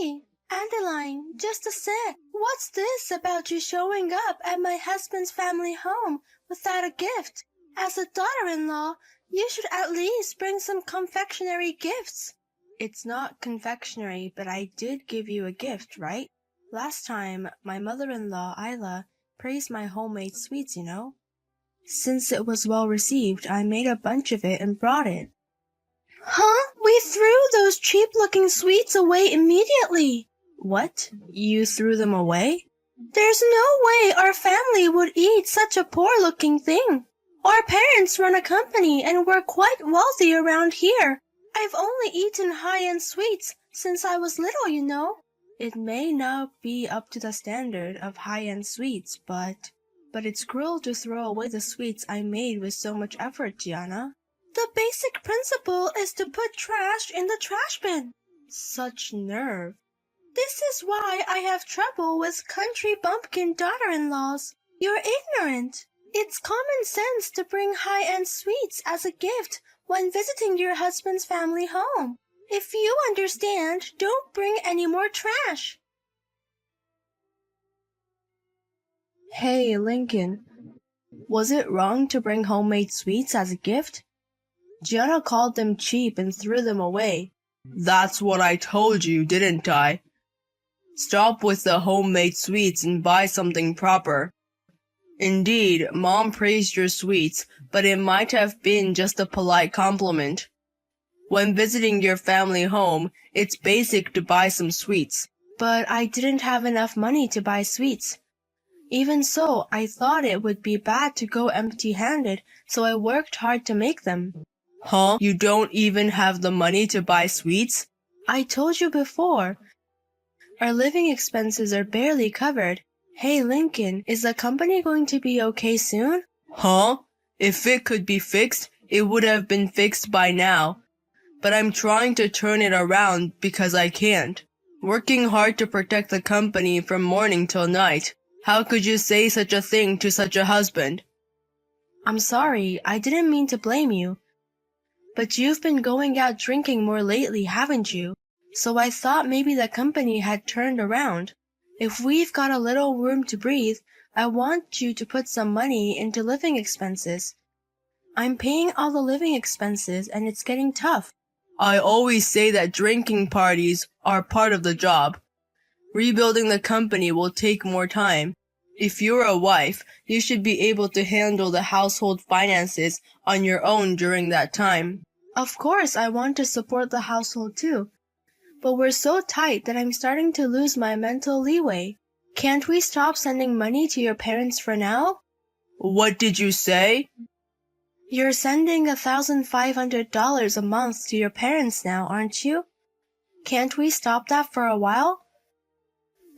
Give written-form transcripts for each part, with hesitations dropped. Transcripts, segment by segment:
Hey, Adeline, just a sec. What's this about you showing up at my husband's family home without a gift? As a daughter-in-law, you should at least bring some confectionery gifts. It's not confectionery, but I did give you a gift, right? Last time, my mother-in-law, Isla, praised my homemade sweets, you know. Since it was well received, I made a bunch of it and brought it. Huh? We threw those cheap-looking sweets away immediately. What? You threw them away? There's no way our family would eat such a poor-looking thing. Our parents run a company and we're quite wealthy around here. I've only eaten high-end sweets since I was little, you know. It may not be up to the standard of high-end sweets, but it's cruel to throw away the sweets I made with so much effort, Gianna. The basic principle is to put trash in the trash bin. Such nerve. This is why I have trouble with country bumpkin daughter-in-laws. You're ignorant. It's common sense to bring high-end sweets as a gift when visiting your husband's family home. If you understand, don't bring any more trash. Hey, Lincoln. Was it wrong to bring homemade sweets as a gift? Gianna called them cheap and threw them away. That's what I told you, didn't I? Stop with the homemade sweets and buy something proper. Indeed, Mom praised your sweets, but it might have been just a polite compliment. When visiting your family home, it's basic to buy some sweets. But I didn't have enough money to buy sweets. Even so, I thought it would be bad to go empty-handed, so I worked hard to make them. Huh? You don't even have the money to buy sweets? I told you before. Our living expenses are barely covered. Hey, Lincoln, is the company going to be okay soon? Huh? If it could be fixed, it would have been fixed by now. But I'm trying to turn it around because I can't. Working hard to protect the company from morning till night. How could you say such a thing to such a husband? I'm sorry, I didn't mean to blame you. But you've been going out drinking more lately, haven't you? So I thought maybe the company had turned around. If we've got a little room to breathe, I want you to put some money into living expenses. I'm paying all the living expenses and it's getting tough. I always say that drinking parties are part of the job. Rebuilding the company will take more time. If you're a wife, you should be able to handle the household finances on your own during that time. Of course, I want to support the household too. But we're so tight that I'm starting to lose my mental leeway. Can't we stop sending money to your parents for now? What did you say? You're sending $1,500 a month to your parents now, aren't you? Can't we stop that for a while?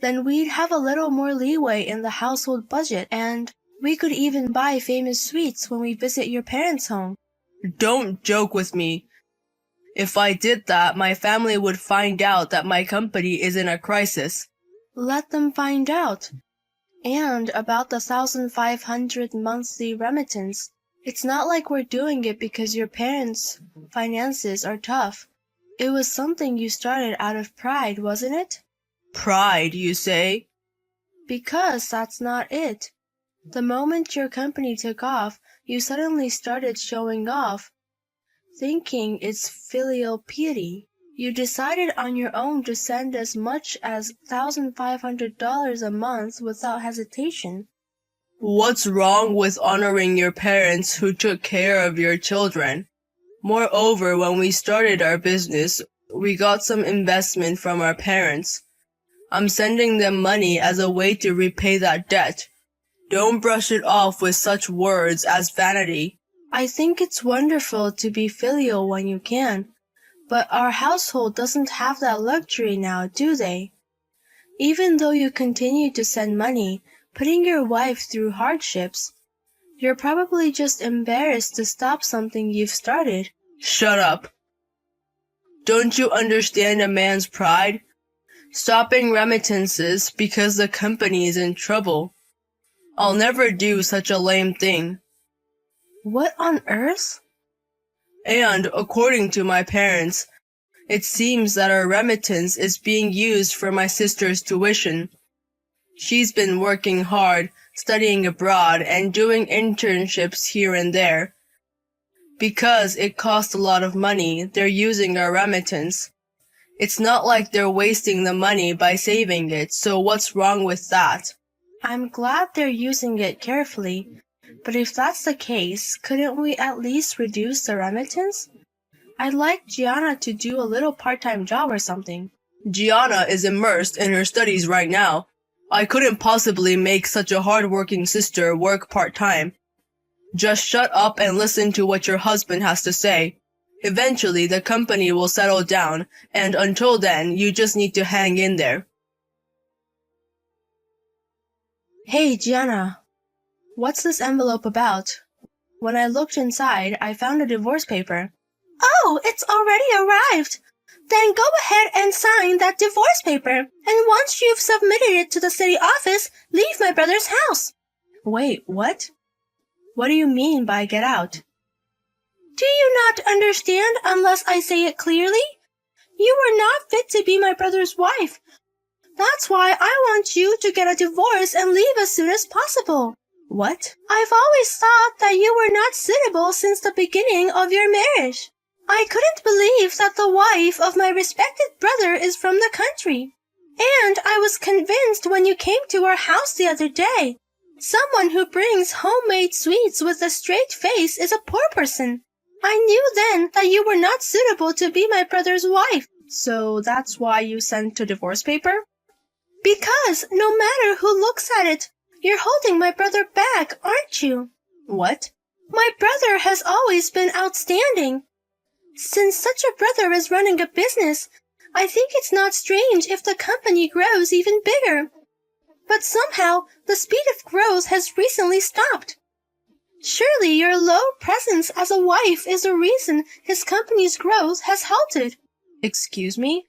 Then we'd have a little more leeway in the household budget, and we could even buy famous sweets when we visit your parents' home. Don't joke with me. If I did that, my family would find out that my company is in a crisis. Let them find out. And about the 1,500 monthly remittance. It's not like we're doing it because your parents' finances are tough. It was something you started out of pride, wasn't it? Pride, you say? Because that's not it. The moment your company took off, you suddenly started showing off, thinking it's filial piety. You decided on your own to send as much as $1,500 a month without hesitation. What's wrong with honoring your parents who took care of your children? Moreover, when we started our business, we got some investment from our parents. I'm sending them money as a way to repay that debt. Don't brush it off with such words as vanity. I think it's wonderful to be filial when you can, but our household doesn't have that luxury now, do they? Even though you continue to send money, putting your wife through hardships, you're probably just embarrassed to stop something you've started. Shut up. Don't you understand a man's pride? Stopping remittances because the company is in trouble. I'll never do such a lame thing. What on earth? And, according to my parents, It seems that our remittance is being used for my sister's tuition. She's been working hard, studying abroad, and doing internships here and there. Because it costs a lot of money, they're using our remittance. It's not like they're wasting the money by saving it, so what's wrong with that? I'm glad they're using it carefully, but if that's the case, couldn't we at least reduce the remittance? I'd like Gianna to do a little part-time job or something. Gianna is immersed in her studies right now. I couldn't possibly make such a hard-working sister work part-time. Just shut up and listen to what your husband has to say. Eventually, the company will settle down, and until then, you just need to hang in there. Hey, Gianna. What's this envelope about? When I looked inside, I found a divorce paper. Oh, it's already arrived. Then go ahead and sign that divorce paper, and once you've submitted it to the city office, leave my brother's house. Wait, what? What do you mean by get out? Do you not understand unless I say it clearly? You are not fit to be my brother's wife. That's why I want you to get a divorce and leave as soon as possible. What? I've always thought that you were not suitable since the beginning of your marriage. I couldn't believe that the wife of my respected brother is from the country. And I was convinced when you came to our house the other day. Someone who brings homemade sweets with a straight face is a poor person. I knew then that you were not suitable to be my brother's wife. So that's why you sent a divorce paper? Because no matter who looks at it, you're holding my brother back, aren't you? What? My brother has always been outstanding. Since such a brother is running a business, I think it's not strange if the company grows even bigger. But somehow, the speed of growth has recently stopped. Surely your low presence as a wife is the reason his company's growth has halted. Excuse me?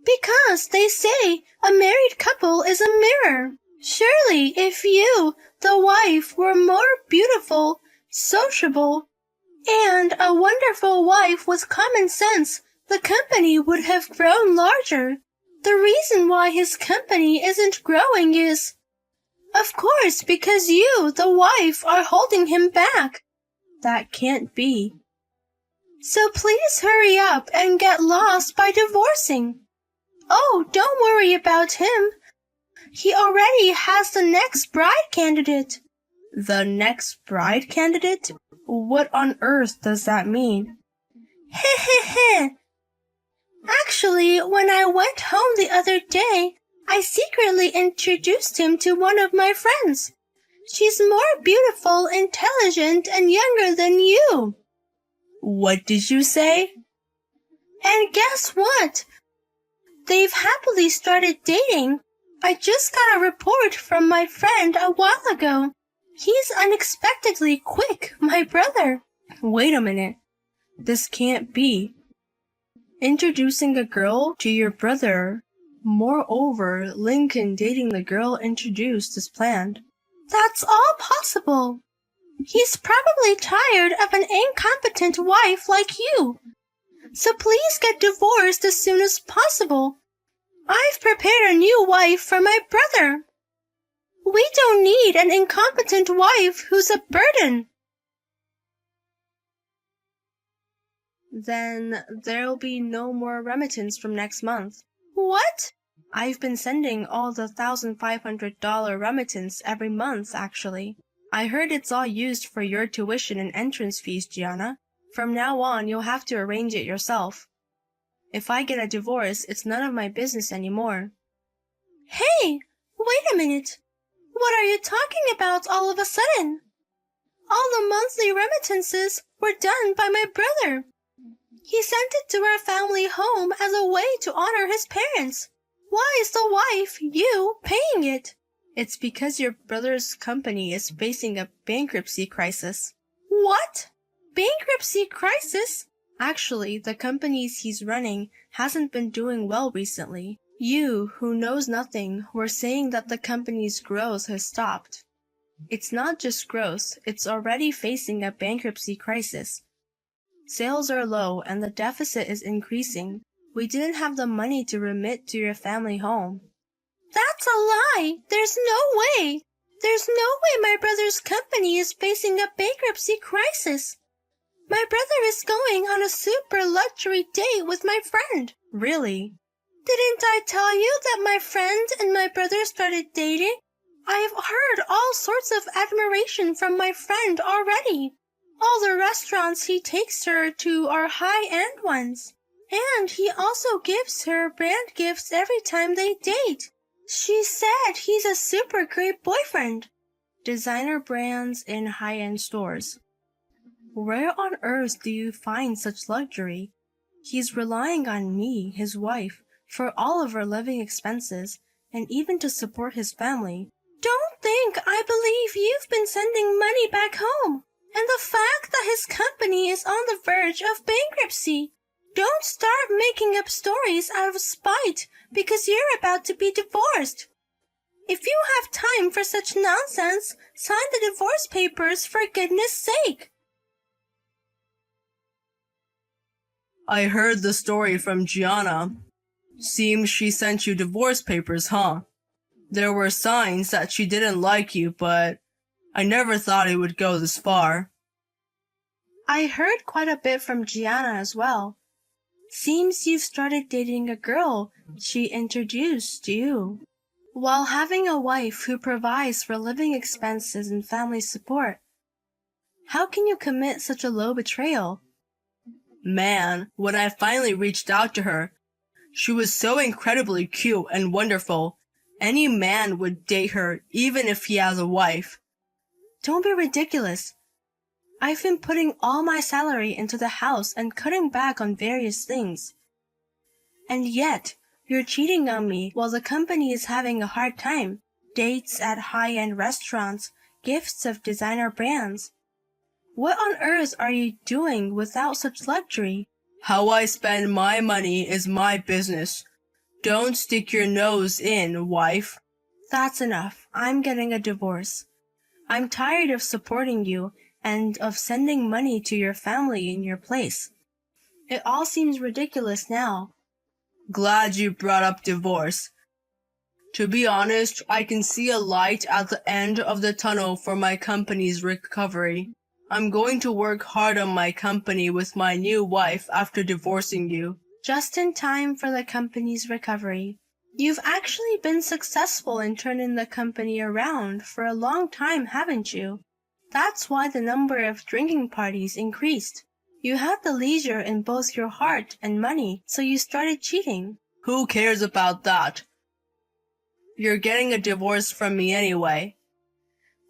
Because they say a married couple is a mirror. Surely if you, the wife, were more beautiful, sociable, and a wonderful wife with common sense, the company would have grown larger. The reason why his company isn't growing is, of course, because you, the wife, are holding him back. That can't be. So please hurry up and get lost by divorcing. Oh, don't worry about him. He already has the next bride candidate. The next bride candidate? What on earth does that mean? Heh heh heh. Actually, when I went home the other day, I secretly introduced him to one of my friends. She's more beautiful, intelligent, and younger than you. What did you say? And guess what? They've happily started dating. I just got a report from my friend a while ago. He's unexpectedly quick, my brother. Wait a minute. This can't be. Introducing a girl to your brother. Moreover, Lincoln dating the girl introduced is planned. That's all possible. He's probably tired of an incompetent wife like you. So please get divorced as soon as possible. I've prepared a new wife for my brother. We don't need an incompetent wife who's a burden. Then there'll be no more remittance from next month. What? I've been sending all the $1,500 remittance every month, actually. I heard it's all used for your tuition and entrance fees, Gianna. From now on, you'll have to arrange it yourself. If I get a divorce, it's none of my business anymore. Hey, wait a minute. What are you talking about all of a sudden? All the monthly remittances were done by my brother. He sent it to our family home as a way to honor his parents. Why is the wife, you, paying it? It's because your brother's company is facing a bankruptcy crisis. What? Bankruptcy crisis? Actually, the companies he's running hasn't been doing well recently. You, who knows nothing, were saying that the company's growth has stopped. It's not just growth, it's already facing a bankruptcy crisis. Sales are low and the deficit is increasing. We didn't have the money to remit to your family home. That's a lie! There's no way! There's no way my brother's company is facing a bankruptcy crisis. My brother is going on a super luxury date with my friend. Really? Didn't I tell you that my friend and my brother started dating? I've heard all sorts of admiration from my friend already. All the restaurants he takes her to are high-end ones. And he also gives her brand gifts every time they date. She said he's a super great boyfriend. Designer brands in high-end stores. Where on earth do you find such luxury? He's relying on me, his wife, for all of our living expenses, and even to support his family. Don't think I believe you've been sending money back home, and the fact that his company is on the verge of bankruptcy. Don't start making up stories out of spite because you're about to be divorced. If you have time for such nonsense, sign the divorce papers for goodness sake. I heard the story from Gianna. Seems she sent you divorce papers, huh? There were signs that she didn't like you, but I never thought it would go this far. I heard quite a bit from Gianna as well. Seems you've started dating a girl she introduced you. While having a wife who provides for living expenses and family support. How can you commit such a low betrayal? Man, when I finally reached out to her, she was so incredibly cute and wonderful. Any man would date her, even if he has a wife. Don't be ridiculous. I've been putting all my salary into the house and cutting back on various things. And yet, you're cheating on me while the company is having a hard time. Dates at high-end restaurants, gifts of designer brands. What on earth are you doing without such luxury? How I spend my money is my business. Don't stick your nose in, wife. That's enough. I'm getting a divorce. I'm tired of supporting you and of sending money to your family in your place. It all seems ridiculous now. Glad you brought up divorce. To be honest, I can see a light at the end of the tunnel for my company's recovery. I'm going to work hard on my company with my new wife after divorcing you. Just in time for the company's recovery. You've actually been successful in turning the company around for a long time, haven't you? That's why the number of drinking parties increased. You had the leisure in both your heart and money, so you started cheating. Who cares about that? You're getting a divorce from me anyway.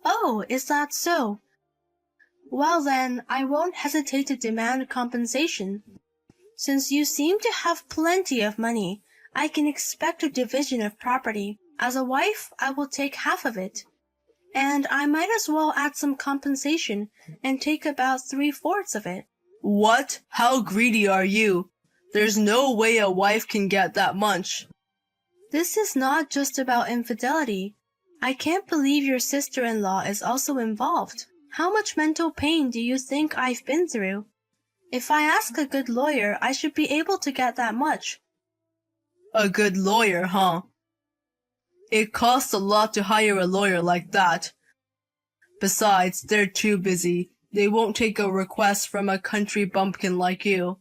Oh, is that so? Well then, I won't hesitate to demand compensation. Since you seem to have plenty of money, I can expect a division of property. As a wife, I will take half of it. And I might as well add some compensation and take about 3/4 of it. What? How greedy are you? There's no way a wife can get that much. This is not just about infidelity. I can't believe your sister-in-law is also involved. How much mental pain do you think I've been through? If I ask a good lawyer, I should be able to get that much. A good lawyer, huh? It costs a lot to hire a lawyer like that. Besides, they're too busy. They won't take a request from a country bumpkin like you.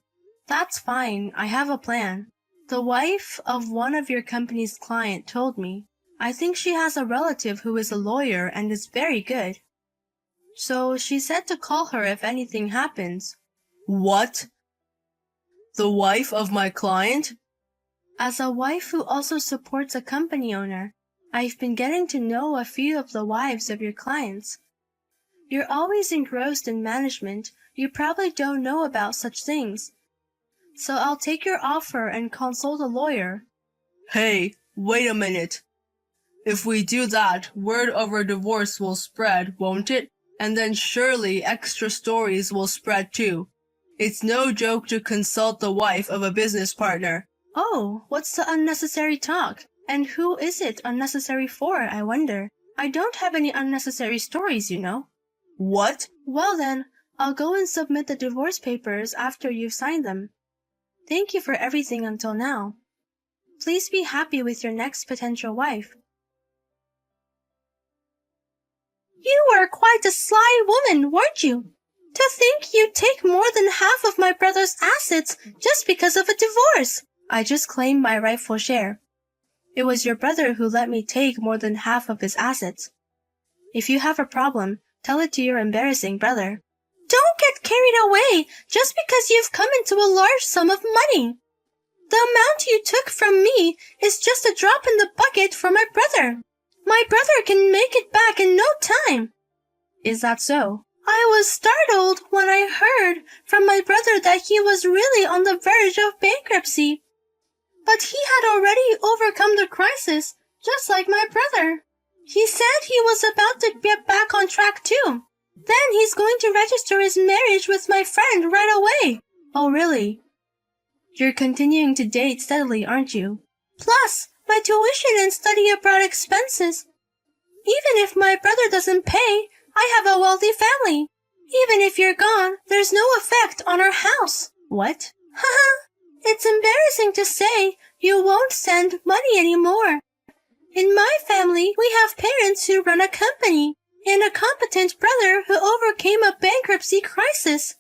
That's fine. I have a plan. The wife of one of your company's client told me. I think she has a relative who is a lawyer and is very good. So she said to call her if anything happens. What? The wife of my client? As a wife who also supports a company owner, I've been getting to know a few of the wives of your clients. You're always engrossed in management. You probably don't know about such things. So I'll take your offer and consult a lawyer. Hey, wait a minute. If we do that, word of our divorce will spread, won't it? And then surely extra stories will spread too. It's no joke to consult the wife of a business partner. Oh, what's the unnecessary talk? And who is it unnecessary for, I wonder? I don't have any unnecessary stories, you know. What? Well then, I'll go and submit the divorce papers after you've signed them. Thank you for everything until now. Please be happy with your next potential wife. You were quite a sly woman, weren't you? To think you'd take more than half of my brother's assets just because of a divorce. I just claimed my rightful share. It was your brother who let me take more than half of his assets. If you have a problem, tell it to your embarrassing brother. Don't get carried away just because you've come into a large sum of money. The amount you took from me is just a drop in the bucket for my brother. My brother can make it back in no time. Is that so? I was startled when I heard from my brother that he was really on the verge of bankruptcy. But he had already overcome the crisis, just like my brother. He said he was about to get back on track too. Then he's going to register his marriage with my friend right away. Oh, really? You're continuing to date steadily, aren't you? Plus, my tuition and study abroad expenses. Even if my brother doesn't pay, I have a wealthy family. Even if you're gone, there's no effect on our house. What? Haha, it's embarrassing to say you won't send money anymore. In my family, we have parents who run a company and a competent brother who overcame a bankruptcy crisis.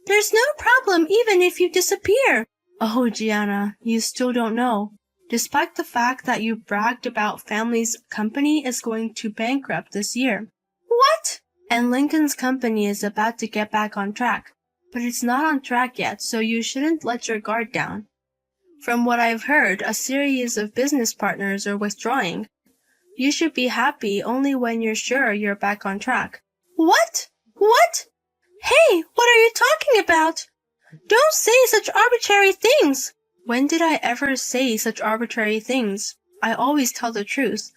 There's no problem even if you disappear. Oh, Gianna, you still don't know. Despite the fact that you bragged about family's company is going to bankrupt this year. What? And Lincoln's company is about to get back on track. But it's not on track yet, so you shouldn't let your guard down. From what I've heard, a series of business partners are withdrawing. You should be happy only when you're sure you're back on track. What? What? Hey, what are you talking about? Don't say such arbitrary things. When did I ever say such arbitrary things? I always tell the truth.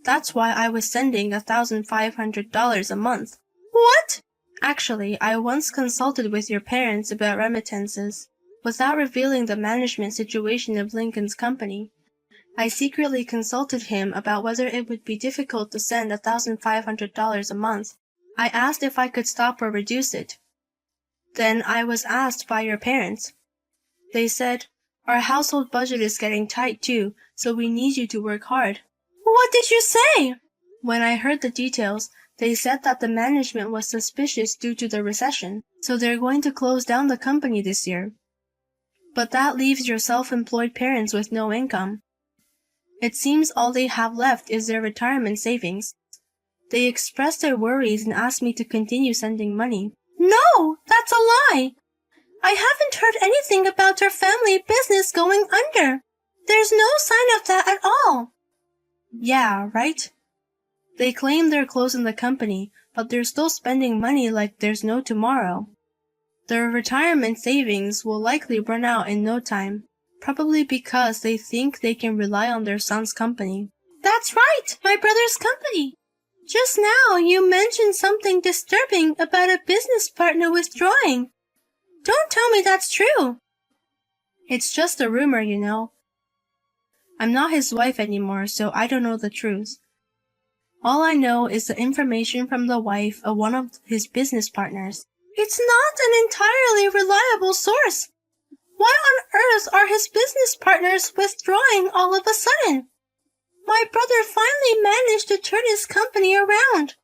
That's why I was sending $1,500 a month. What? Actually, I once consulted with your parents about remittances. Without revealing the management situation of Lincoln's company, I secretly consulted him about whether it would be difficult to send $1,500 a month. I asked if I could stop or reduce it. Then I was asked by your parents. They said, our household budget is getting tight too, so we need you to work hard. What did you say? When I heard the details, they said that the management was suspicious due to the recession, so they're going to close down the company this year. But that leaves your self-employed parents with no income. It seems all they have left is their retirement savings. They expressed their worries and asked me to continue sending money. No, that's a lie. I haven't heard anything about our family business going under. There's no sign of that at all. Yeah, right? They claim they're closing the company, but they're still spending money like there's no tomorrow. Their retirement savings will likely run out in no time, probably because they think they can rely on their son's company. That's right, my brother's company. Just now you mentioned something disturbing about a business partner withdrawing. Don't tell me that's true. It's just a rumor, you know. I'm not his wife anymore, so I don't know the truth. All I know is the information from the wife of one of his business partners. It's not an entirely reliable source. Why on earth are his business partners withdrawing all of a sudden? My brother finally managed to turn his company around.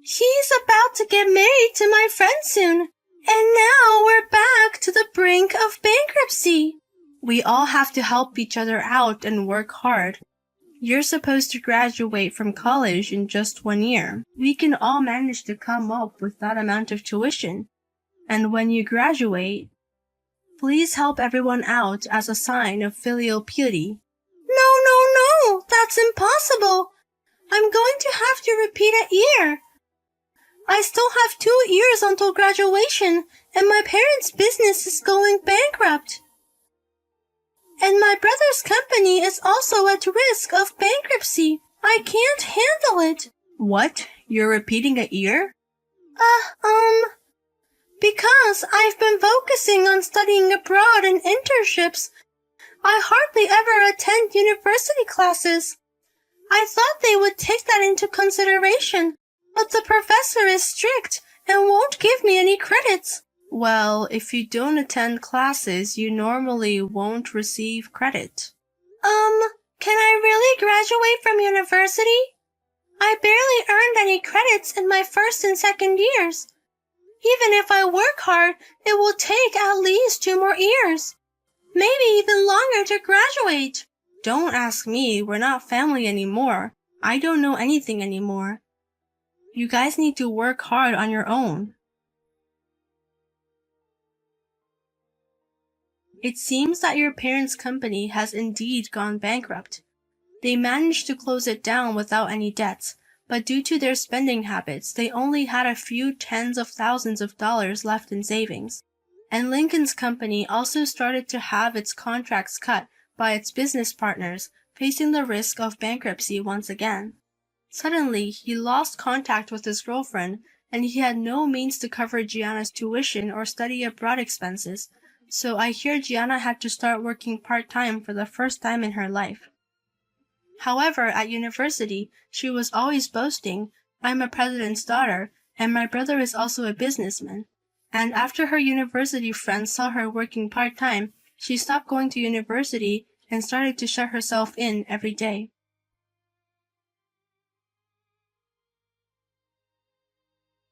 He's about to get married to my friend soon, and now we're back to the brink of bankruptcy. We all have to help each other out and work hard. You're supposed to graduate from college in just 1 year. We can all manage to come up with that amount of tuition. And when you graduate, please help everyone out as a sign of filial piety. No, that's impossible. I'm going to have to repeat a year. I still have 2 years until graduation, and my parents' business is going bankrupt. And my brother's company is also at risk of bankruptcy. I can't handle it. What? You're repeating a year? Because I've been focusing on studying abroad and internships. I hardly ever attend university classes. I thought they would take that into consideration, but the professor is strict and won't give me any credits. Well, if you don't attend classes, you normally won't receive credit. Can I really graduate from university? I barely earned any credits in my first and second years. Even if I work hard, it will take at least 2 more years. Maybe even longer to graduate. Don't ask me, we're not family anymore. I don't know anything anymore. You guys need to work hard on your own. It seems that your parents' company has indeed gone bankrupt. They managed to close it down without any debts, but due to their spending habits, they only had a few tens of thousands of dollars left in savings. And Lincoln's company also started to have its contracts cut by its business partners, facing the risk of bankruptcy once again. Suddenly, he lost contact with his girlfriend, and he had no means to cover Gianna's tuition or study abroad expenses, so I hear Gianna had to start working part-time for the first time in her life. However, at university, she was always boasting, "I'm a president's daughter, and my brother is also a businessman." And after her university friends saw her working part-time, she stopped going to university and started to shut herself in every day.